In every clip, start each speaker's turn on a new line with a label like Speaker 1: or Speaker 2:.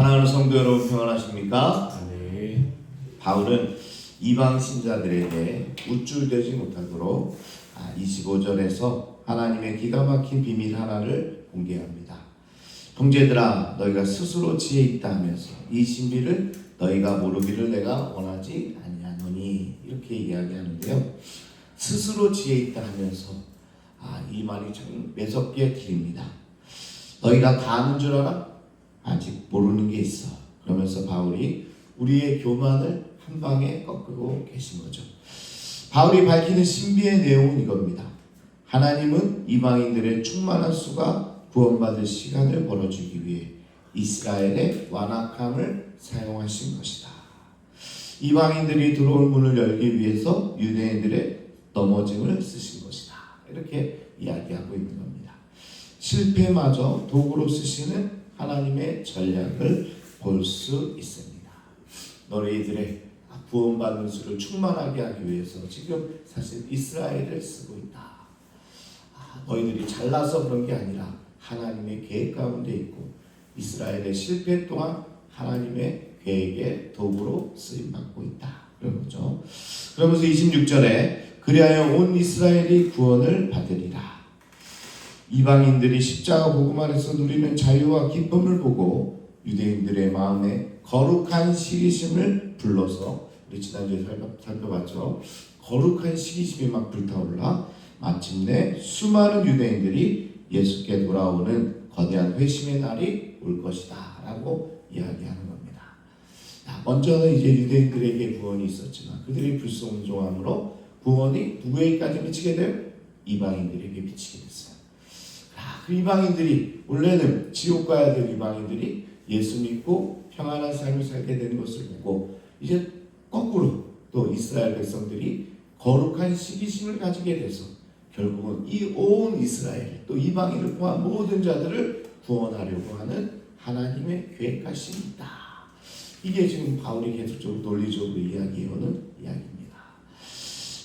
Speaker 1: 사랑하는 성도 여러분 평안하십니까?
Speaker 2: 네.
Speaker 1: 바울은 이방 신자들에게 우쭐대지 못하도록 25절에서 하나님의 기가 막힌 비밀 하나를 공개합니다. 형제들아 너희가 스스로 지혜 있다 하면서 이 신비를 너희가 모르기를 내가 원하지 아니하노니 이렇게 이야기하는데요. 스스로 지혜 있다 하면서 이 말이 참 매섭게 들립니다. 너희가 다 아는 줄 알아? 아직 모르는 게 있어. 그러면서 바울이 우리의 교만을 한 방에 꺾고 계신 거죠. 바울이 밝히는 신비의 내용은 이겁니다. 하나님은 이방인들의 충만한 수가 구원받을 시간을 벌어주기 위해 이스라엘의 완악함을 사용하신 것이다. 이방인들이 들어올 문을 열기 위해서 유대인들의 넘어짐을 쓰신 것이다. 이렇게 이야기하고 있는 겁니다. 실패마저 도구로 쓰시는 하나님의 전략을 볼 수 있습니다. 너희들의 구원받는 수를 충만하게 하기 위해서 지금 사실 이스라엘을 쓰고 있다. 너희들이 잘나서 그런 게 아니라 하나님의 계획 가운데 있고 이스라엘의 실패 또한 하나님의 계획의 도구로 쓰임받고 있다. 그런 거죠. 그러면서 26절에 그리하여 온 이스라엘이 구원을 받으리라. 이방인들이 십자가 복음 안에서 누리는 자유와 기쁨을 보고 유대인들의 마음에 거룩한 시기심을 불러서 우리 지난주에 살펴봤죠. 거룩한 시기심이 막 불타올라 마침내 수많은 유대인들이 예수께 돌아오는 거대한 회심의 날이 올 것이다 라고 이야기하는 겁니다. 먼저는 이제 유대인들에게 구원이 있었지만 그들이 불순종함으로 구원이 누구에게까지 미치게 돼요? 이방인들에게 미치게 됐어요. 그 이방인들이 원래는 지옥 가야 될 이방인들이 예수 믿고 평안한 삶을 살게 되는 것을 보고 이제 거꾸로 또 이스라엘 백성들이 거룩한 시기심을 가지게 돼서 결국은 이 온 이스라엘 또 이방인을 포함한 모든 자들을 구원하려고 하는 하나님의 계획하심이 있다. 이게 지금 바울이 계속적으로 논리적으로 이야기해오는 이야기입니다.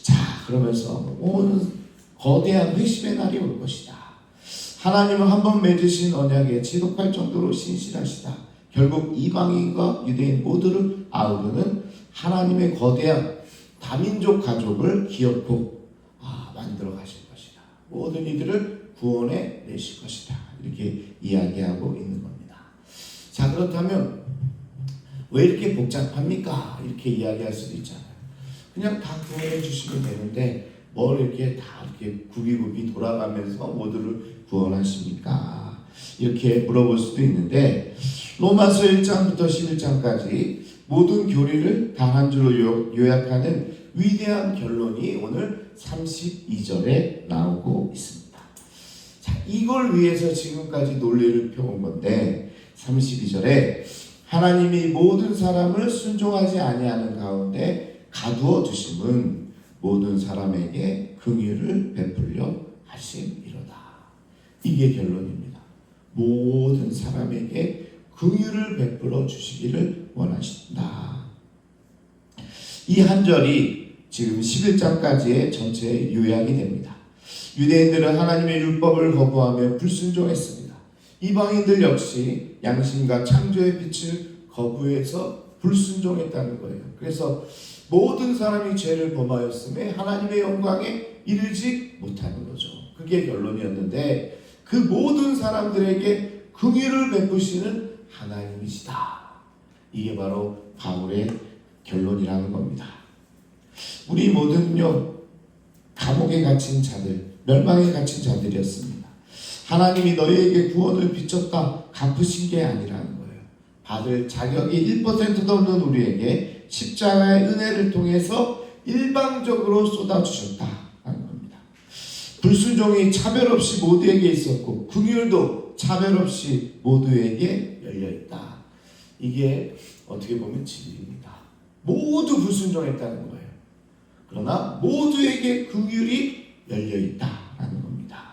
Speaker 1: 자, 그러면서 온 거대한 회심의 날이 올 것이다. 하나님은 한번 맺으신 언약에 지독할 정도로 신실하시다. 결국 이방인과 유대인 모두를 아우르는 하나님의 거대한 다민족 가족을 기업고 만들어 가실 것이다. 모든 이들을 구원해 내실 것이다. 이렇게 이야기하고 있는 겁니다. 자, 그렇다면 왜 이렇게 복잡합니까? 이렇게 이야기할 수도 있잖아요. 그냥 다 구원해 주시면 되는데 뭘 이렇게 다 이렇게 굽이굽이 돌아가면서 모두를 구원하십니까? 이렇게 물어볼 수도 있는데 로마서 1장부터 11장까지 모든 교리를 단 한 줄로 요약하는 위대한 결론이 오늘 32절에 나오고 있습니다. 자, 이걸 위해서 지금까지 논리를 펴온 건데 32절에 하나님이 모든 사람을 순종하지 아니하는 가운데 가두어 두심은 모든 사람에게 긍휼을 베풀려 하심이로다. 이게 결론입니다. 모든 사람에게 긍휼을 베풀어 주시기를 원하신다. 이 한 절이 지금 11장까지의 전체 요약이 됩니다. 유대인들은 하나님의 율법을 거부하며 불순종했습니다. 이방인들 역시 양심과 창조의 빛을 거부해서 불순종했다는 거예요. 그래서 모든 사람이 죄를 범하였음에 하나님의 영광에 이르지 못하는 거죠. 그게 결론이었는데 그 모든 사람들에게 긍휼을 베푸시는 하나님이시다. 이게 바로 바울의 결론이라는 겁니다. 우리 모두는요 감옥에 gat힌 자들, 멸망에 갇힌 자들이었습니다. 하나님이 너희에게 구원을 비쳤다 갚으신 게 아니라는 거예요. 받을 자격이 1%도 없는 우리에게 십자가의 은혜를 통해서 일방적으로 쏟아주셨다는 겁니다. 불순종이 차별 없이 모두에게 있었고 긍휼도 차별 없이 모두에게 열려있다. 이게 어떻게 보면 진리입니다. 모두 불순종했다는 거예요. 그러나 모두에게 긍휼이 열려있다라는 겁니다.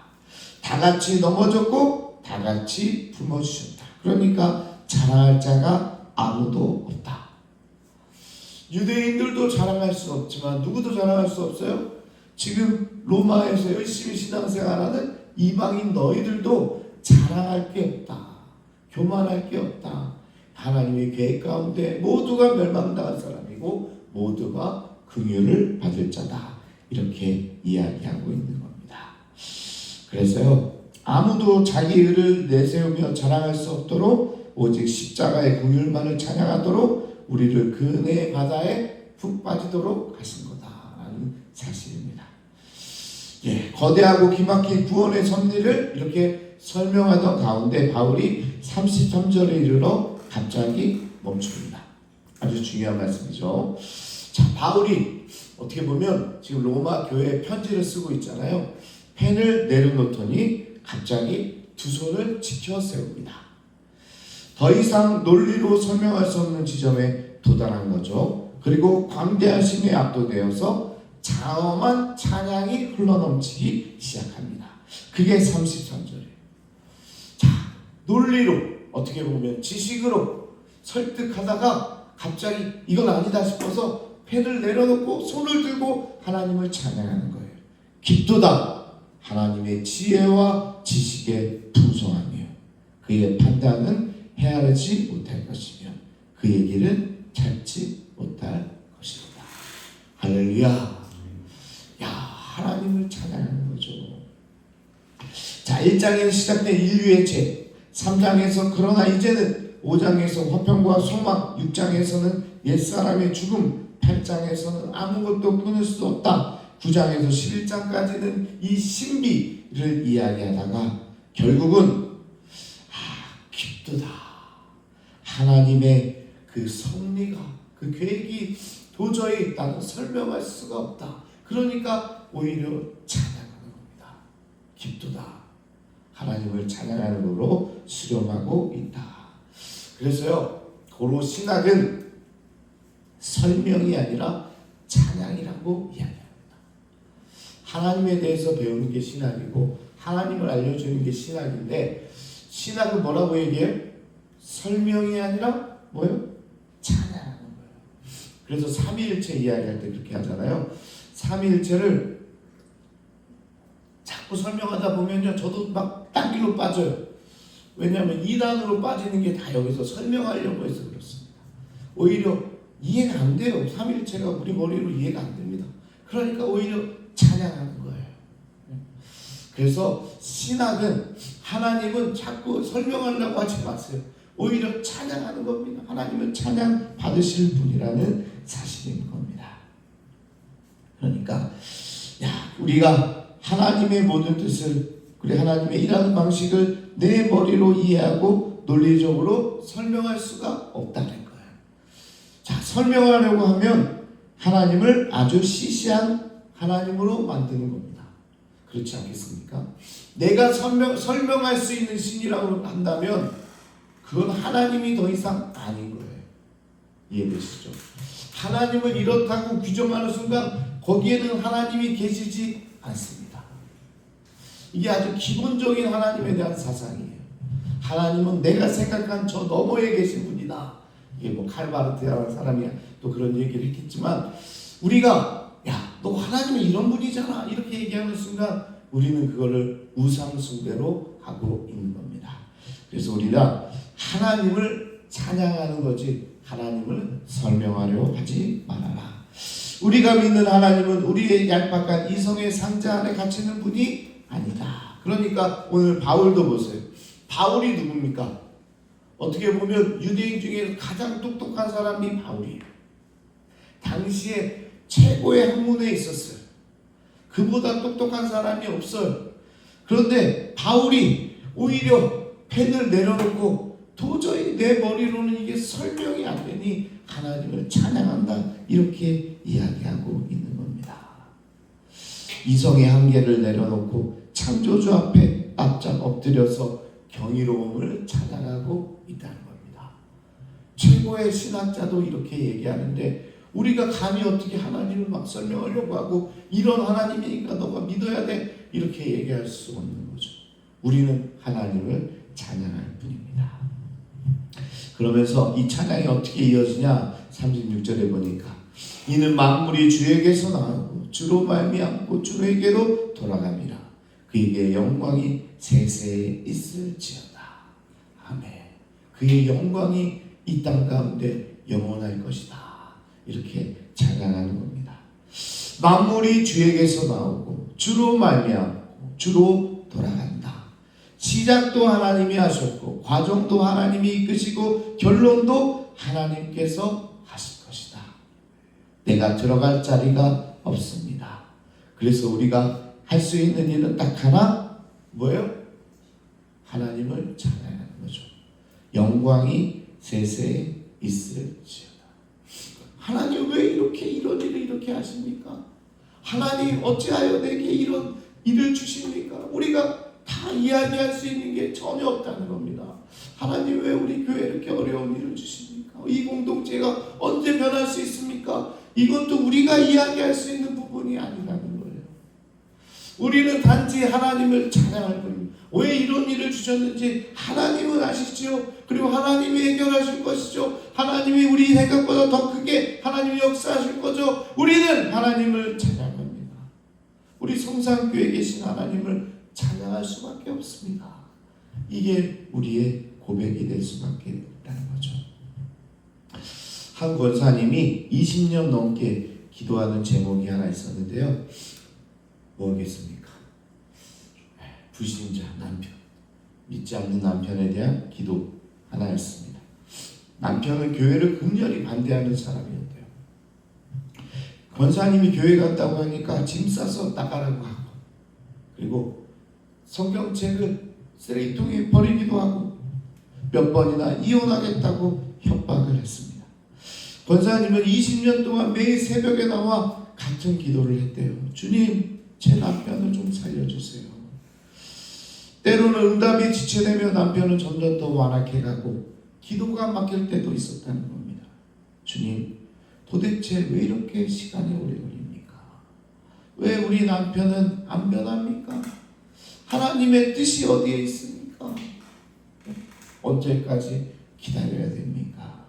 Speaker 1: 다 같이 넘어졌고 다 같이 품어주셨다. 그러니까 자랑할 자가 아무도 없다. 유대인들도 자랑할 수 없지만 누구도 자랑할 수 없어요. 지금 로마에서 열심히 신앙생활하는 이방인 너희들도 자랑할 게 없다. 교만할 게 없다. 하나님의 계획 가운데 모두가 멸망당한 사람이고 모두가 긍휼을 받을 자다. 이렇게 이야기하고 있는 겁니다. 그래서요, 아무도 자기 의를 내세우며 자랑할 수 없도록 오직 십자가의 긍휼만을 찬양하도록 우리를 그 은혜의 바다에 푹 빠지도록 하신 거다라는 사실입니다. 예, 거대하고 기막힌 구원의 섭리를 이렇게 설명하던 가운데 바울이 33절에 이르러 갑자기 멈춥니다. 아주 중요한 말씀이죠. 자, 바울이 어떻게 보면 지금 로마 교회에 편지를 쓰고 있잖아요. 펜을 내려놓더니 갑자기 두 손을 지켜 세웁니다. 더 이상 논리로 설명할 수 없는 지점에 도달한 거죠. 그리고 광대하심에 압도되어서 장엄한 찬양이 흘러넘치기 시작합니다. 그게 33절이에요. 자, 논리로 어떻게 보면 지식으로 설득하다가 갑자기 이건 아니다 싶어서 펜을 내려놓고 손을 들고 하나님을 찬양하는 거예요. 깊도다 하나님의 지혜와 지식의 풍성함이요 그의 판단은 헤아리지 못할 것이며 그의 길은 찾지 못할 것이다. 할렐루야. 야, 하나님을 찬양하는 거죠. 자, 1장에서 시작된 인류의 죄, 3장에서 그러나 이제는, 5장에서 화평과 소망, 6장에서는 옛사람의 죽음, 8장에서는 아무것도 끊을 수 없다, 9장에서 11장까지는 이 신비를 이야기하다가 결국은 깊도다 하나님의 그 섭리가, 그 계획이 도저히 나는 설명할 수가 없다. 그러니까 오히려 찬양하는 겁니다. 깊도다 하나님을 찬양하는 걸로 수렴하고 있다. 그래서요, 고로 신학은 설명이 아니라 찬양이라고 이야기합니다. 하나님에 대해서 배우는 게 신학이고 하나님을 알려주는 게 신학인데, 신학은 뭐라고 얘기해요? 설명이 아니라 뭐예요? 찬양하는 거예요. 그래서 삼위일체 이야기할 때 그렇게 하잖아요. 삼위일체를 자꾸 설명하다 보면요, 저도 막 딴 길로 빠져요. 왜냐하면 이단으로 빠지는 게 다 여기서 설명하려고 해서 그렇습니다. 오히려 이해가 안 돼요. 삼위일체가 우리 머리로 이해가 안 됩니다. 그러니까 오히려 찬양하는 거예요. 그래서 신학은, 하나님은 자꾸 설명하려고 하지 마세요. 오히려 찬양하는 겁니다. 하나님은 찬양 받으실 분이라는 사실인 겁니다. 그러니까 우리가 하나님의 모든 뜻을, 그리고 하나님의 일하는 방식을 내 머리로 이해하고 논리적으로 설명할 수가 없다는 거예요. 자, 설명하려고 하면 하나님을 아주 시시한 하나님으로 만드는 겁니다. 그렇지 않겠습니까? 내가 설명할 수 있는 신이라고 한다면 그건 하나님이 더 이상 아닌 거예요. 이해되시죠? 하나님을 이렇다고 규정하는 순간 거기에는 하나님이 계시지 않습니다. 이게 아주 기본적인 하나님에 대한 사상이에요. 하나님은 내가 생각한 저 너머에 계신 분이다. 이게 뭐 칼바르트라는 사람이 또 그런 얘기를 했겠지만, 우리가 너 하나님은 이런 분이잖아 이렇게 얘기하는 순간 우리는 그거를 우상 숭배로 하고 있는 겁니다. 그래서 우리가 하나님을 찬양하는 거지 하나님을 설명하려 하지 말아라. 우리가 믿는 하나님은 우리의 얄팍한 이성의 상자 안에 갇히는 분이 아니다. 그러니까 오늘 바울도 보세요. 바울이 누굽니까? 어떻게 보면 유대인 중에 가장 똑똑한 사람이 바울이에요. 당시에 최고의 학문에 있었어요. 그보다 똑똑한 사람이 없어요. 그런데 바울이 오히려 펜을 내려놓고 도저히 내 머리로는 이게 설명이 안 되니 하나님을 찬양한다 이렇게 이야기하고 있는 겁니다. 이성의 한계를 내려놓고 창조주 앞에 납작 엎드려서 경이로움을 찬양하고 있다는 겁니다. 최고의 신학자도 이렇게 얘기하는데 우리가 감히 어떻게 하나님을 막 설명하려고 하고 이런 하나님이니까 너가 믿어야 돼 이렇게 얘기할 수 없는 거죠. 우리는 하나님을 찬양할 뿐입니다. 그러면서 이 찬양이 어떻게 이어지냐 36절에 보니까 이는 만물이 주에게서 나오고 주로 말미암고 주에게로 돌아갑니다. 그에게 영광이 세세에 있을지어다. 아멘. 그의 영광이 이 땅 가운데 영원할 것이다. 이렇게 찬양하는 겁니다. 만물이 주에게서 나오고 주로 말미암고 주로 돌아간다. 시작도 하나님이 하셨고 과정도 하나님이 이끄시고 결론도 하나님께서 하실 것이다. 내가 들어갈 자리가 없습니다. 그래서 우리가 할 수 있는 일은 딱 하나, 뭐예요? 하나님을 찬양하는 거죠. 영광이 세세에 있을지어다. 하나님 왜 이렇게 이런 일을 이렇게 하십니까? 하나님 어찌하여 내게 이런 일을 주십니까? 우리가 다 이야기할 수 있는 게 전혀 없다는 겁니다. 하나님 왜 우리 교회에 이렇게 어려운 일을 주십니까? 이 공동체가 언제 변할 수 있습니까? 이것도 우리가 이야기할 수 있는 부분이 아니라는 거예요. 우리는 단지 하나님을 찬양할 뿐입니다. 왜 이런 일을 주셨는지 하나님은 아시죠. 그리고 하나님이 해결하실 것이죠. 하나님이 우리 생각보다 더 크게 하나님이 역사하실 거죠. 우리는 하나님을 찬양합니다. 우리 성산교회에 계신 하나님을 찬양할 수밖에 없습니다. 이게 우리의 고백이 될 수밖에 없다는 거죠. 한 권사님이 20년 넘게 기도하는 제목이 하나 있었는데요. 뭐겠습니까? 불신자 남편, 믿지 않는 남편에 대한 기도 하나였습니다. 남편은 교회를 극렬히 반대하는 사람이었대요. 권사님이 교회 갔다고 하니까 짐 싸서 나가라고 하고, 그리고 성경책을 쓰레기통에 버리기도 하고, 몇 번이나 이혼하겠다고 협박을 했습니다. 권사님은 20년 동안 매일 새벽에 나와 같은 기도를 했대요. 주님, 제 남편을 좀 살려주세요. 때로는 응답이 지체되며 남편은 점점 더 완악해가고 기도가 막힐 때도 있었다는 겁니다. 주님, 도대체 왜 이렇게 시간이 오래 걸립니까? 왜 우리 남편은 안 변합니까? 하나님의 뜻이 어디에 있습니까? 언제까지 기다려야 됩니까?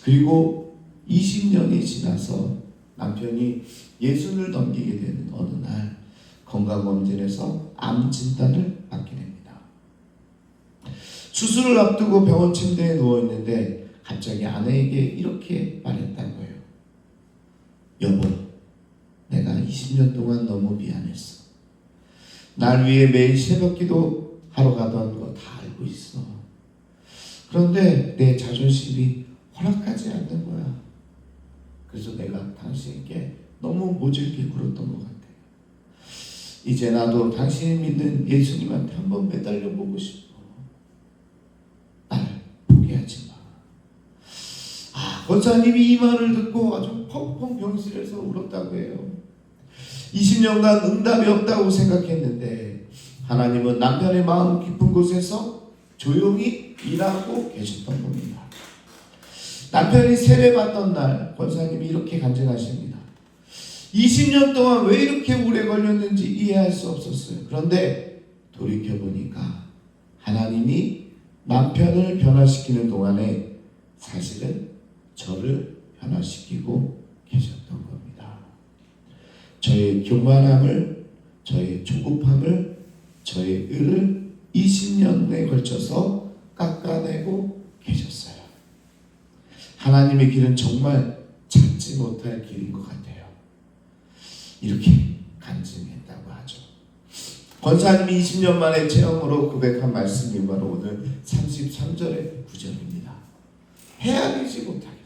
Speaker 1: 그리고 20년이 지나서 남편이 60을 넘기게 되는 어느 날 건강검진에서 암 진단을 받게 됩니다. 수술을 앞두고 병원 침대에 누워있는데 갑자기 아내에게 이렇게 말했다고 해요. 여보, 내가 20년 동안 너무 미안했어. 날 위해 매일 새벽기도 하러 가던 거 다 알고 있어. 그런데 내 자존심이 허락하지 않는 거야. 그래서 내가 당신께 너무 모질게 굴었던 것 같아. 이제 나도 당신이 믿는 예수님한테 한번 매달려 보고 싶어. 날 포기하지 마. 권사님이 이 말을 듣고 아주 펑펑 병실에서 울었다고 해요. 20년간 응답이 없다고 생각했는데 하나님은 남편의 마음 깊은 곳에서 조용히 일하고 계셨던 겁니다. 남편이 세례받던 날 권사님이 이렇게 간증하십니다. 20년 동안 왜 이렇게 오래 걸렸는지 이해할 수 없었어요. 그런데 돌이켜보니까 하나님이 남편을 변화시키는 동안에 사실은 저를 변화시키고 계셨던 겁니다. 저의 교만함을, 저의 조급함을, 저의 의를 20년에 걸쳐서 깎아내고 계셨어요. 하나님의 길은 정말 찾지 못할 길인 것 같아요. 이렇게 간증했다고 하죠. 권사님이 20년 만에 체험으로 고백한 말씀이 바로 오늘 33절의 구절입니다. 헤아리지 못하겠다.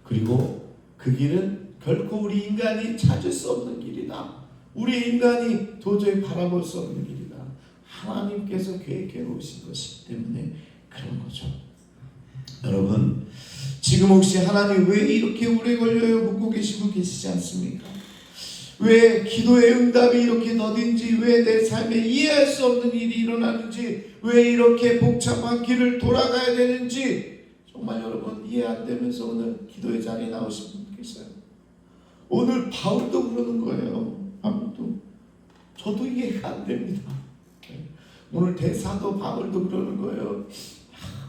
Speaker 1: 그리고 그 길은 결코 우리 인간이 찾을 수 없는 길이다. 우리 인간이 도저히 바라볼 수 없는 길이다. 하나님께서 계획해 놓으신 것이기 때문에 그런 거죠. 여러분, 지금 혹시 하나님 왜 이렇게 오래 걸려요? 묻고 계시고 계시지 않습니까? 왜 기도의 응답이 이렇게 더딘지, 왜 내 삶에 이해할 수 없는 일이 일어나는지, 왜 이렇게 복잡한 길을 돌아가야 되는지 정말 여러분 이해 안 되면서 오늘 기도의 자리에 나오신 분 계세요. 오늘 바울도 그러는 거예요. 바울도. 저도 이해가 안 됩니다. 오늘 대사도 바울도 그러는 거예요.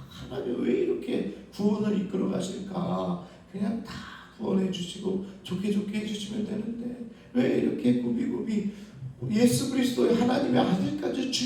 Speaker 1: 하나님 왜 이렇게 구원을 이끌어 가실까? 그냥 다 구원해 주시고 좋게 해주시면 되는데 왜 이렇게 굽이굽이 예수 그리스도의 하나님의 아들까지 죽여